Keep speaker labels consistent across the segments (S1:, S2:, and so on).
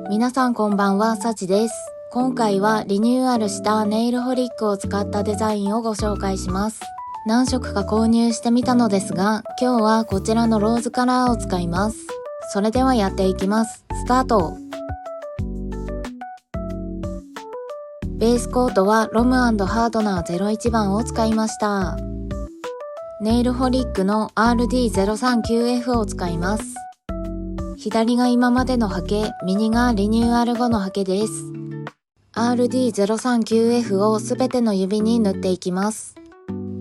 S1: 皆さんこんばんは、さちです。今回はリニューアルしたネイルホリックを使ったデザインをご紹介します。何色か購入してみたのですが、今日はこちらのローズカラーを使います。それではやっていきます。スタート。ベースコートはロム&ハードナー01番を使いました。ネイルホリックの RD039F を使います。左が今までのハケ、右がリニューアル後のハケです。RD039F をすべての指に塗っていきます。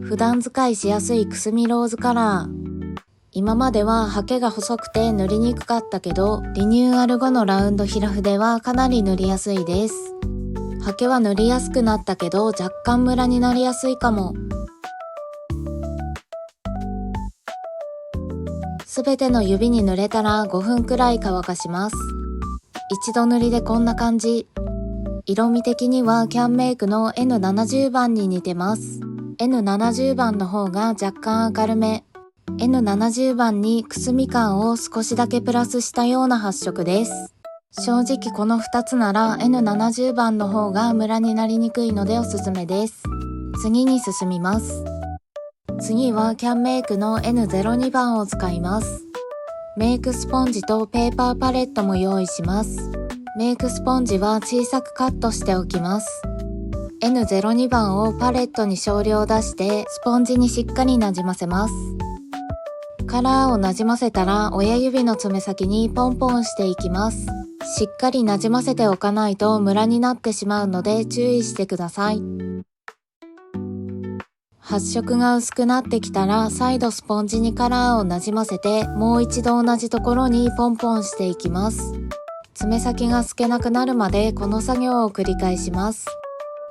S1: 普段使いしやすいくすみローズカラー。今まではハケが細くて塗りにくかったけど、リニューアル後のラウンド平筆はかなり塗りやすいです。ハケは塗りやすくなったけど、若干ムラになりやすいかも。すべての指に塗れたら5分くらい乾かします。一度塗りでこんな感じ。色味的にはキャンメイクの N70 番に似てます。N70 番の方が若干明るめ。N70 番にくすみ感を少しだけプラスしたような発色です。正直この2つなら N70 番の方がムラになりにくいのでおすすめです。次に進みます。次はキャンメイクの N02 番を使います。メイクスポンジとペーパーパレットも用意します。メイクスポンジは小さくカットしておきます。N02 番をパレットに少量出してスポンジにしっかりなじませます。カラーをなじませたら親指の爪先にポンポンしていきます。しっかりなじませておかないとムラになってしまうので注意してください。発色が薄くなってきたら再度スポンジにカラーをなじませてもう一度同じところにポンポンしていきます。爪先が透けなくなるまでこの作業を繰り返します。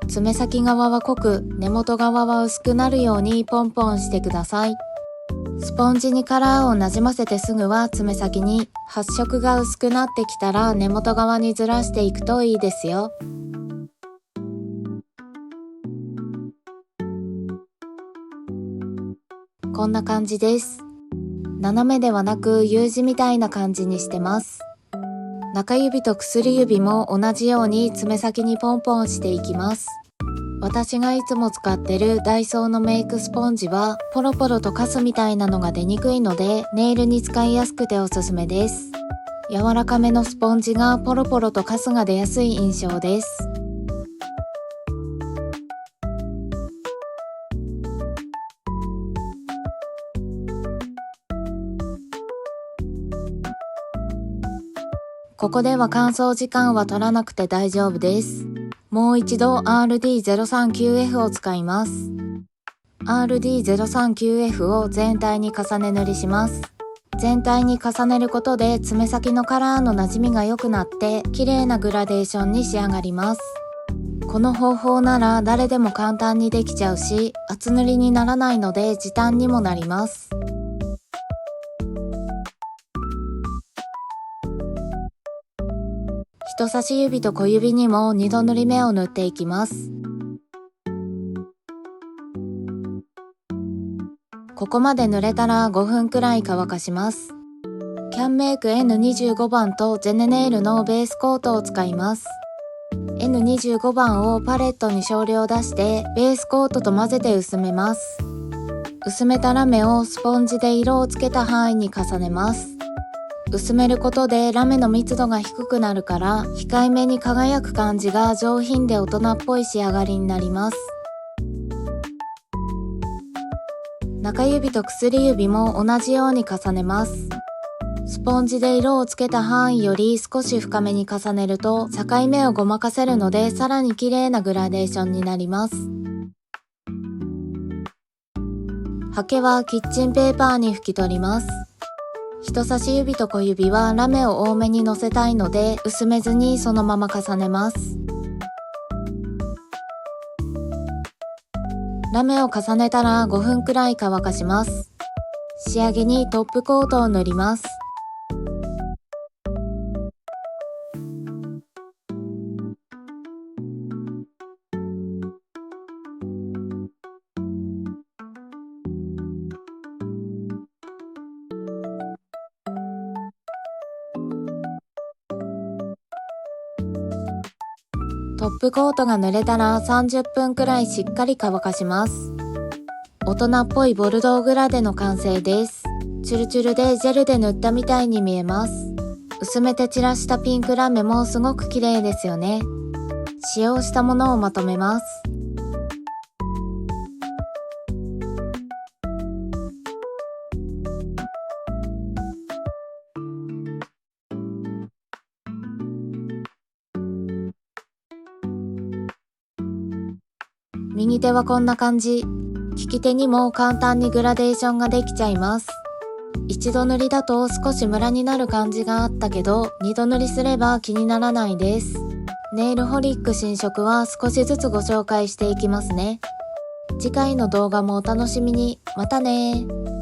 S1: 爪先側は濃く根元側は薄くなるようにポンポンしてください。スポンジにカラーをなじませてすぐは爪先に、発色が薄くなってきたら根元側にずらしていくといいですよ。こんな感じです。斜めではなく U 字みたいな感じにしてます。中指と薬指も同じように爪先にポンポンしていきます。私がいつも使ってるダイソーのメイクスポンジはポロポロとカスみたいなのが出にくいのでネイルに使いやすくておすすめです。柔らかめのスポンジがポロポロとカスが出やすい印象です。ここでは乾燥時間は取らなくて大丈夫です。もう一度 RD039F を使います。RD039F を全体に重ね塗りします。全体に重ねることで爪先のカラーの馴染みが良くなって綺麗なグラデーションに仕上がります。この方法なら誰でも簡単にできちゃうし、厚塗りにならないので時短にもなります。人差し指と小指にも2度塗り目を塗っていきます。ここまで塗れたら5分くらい乾かします。キャンメイク N25 番とジェネネイルのベースコートを使います。N25 番をパレットに少量出してベースコートと混ぜて薄めます。薄めたラメをスポンジで色をつけた範囲に重ねます。薄めることでラメの密度が低くなるから控えめに輝く感じが上品で大人っぽい仕上がりになります。中指と薬指も同じように重ねます。スポンジで色をつけた範囲より少し深めに重ねると境目をごまかせるのでさらに綺麗なグラデーションになります。ハケはキッチンペーパーに拭き取ります。人差し指と小指はラメを多めにのせたいので薄めずにそのまま重ねます。ラメを重ねたら5分くらい乾かします。仕上げにトップコートを塗ります。トップコートが濡れたら30分くらいしっかり乾かします。大人っぽいボルドーグラデの完成です。チュルチュルでジェルで塗ったみたいに見えます。薄めて散らしたピンクラメもすごく綺麗ですよね。使用したものをまとめます。右手はこんな感じ。利き手にも簡単にグラデーションができちゃいます。一度塗りだと少しムラになる感じがあったけど、二度塗りすれば気にならないです。ネイルホリック新色は少しずつご紹介していきますね。次回の動画もお楽しみに。またねー。